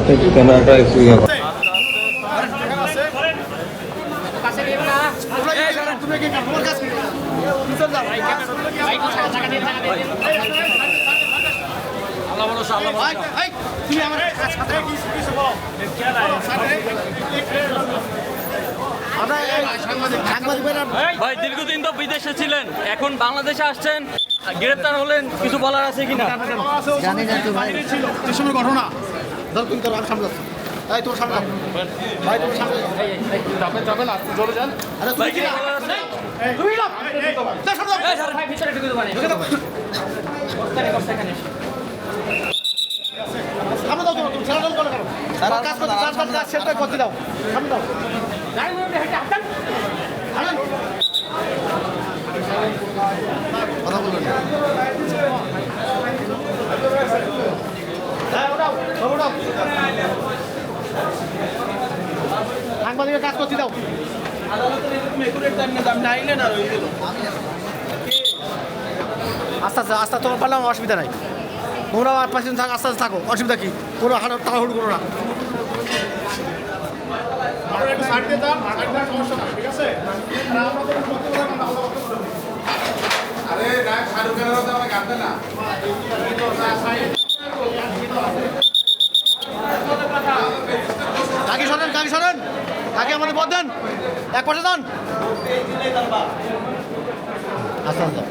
আপনি ক্যামেরাটা একটু ইয়ে করেন। ভাই দীর্ঘদিন তো বিদেশে ছিলেন, এখন বাংলাদেশে আসছেন, গ্রেপ্তার হলেন, কিছু বলার আছে কিনা? জানি না তো ভাই যে সময় ঘটনা ধর তুমি তোর সামলাচ্ছ তাই তোর সামলা ভাই তোর সামনে যাবে না জোরে যান আরে তুই কি বলার আছে? তুমি না যা সামলা ভাই ভিতরে ঢুকে দেবেন। সামনে দাও তুমি ছেড়ে দাও করো স্যার কাজ করতে কাজ সেটা করতে দাও সামনে দাও কথা বলুন সাংবাদিকের কাজ করতে দাও আস্তে আস্তে আস্তে তোমার পারলাম অসুবিধা নাই তোমরা আর পাশে থাক আস্তে আস্তে থাকো অসুবিধা কি কোনো তাড়াহুড়ো করো না কাকি শোনেন কাকি আমাদের পথ দেন এক পাশে দেন আস্তে আস্তে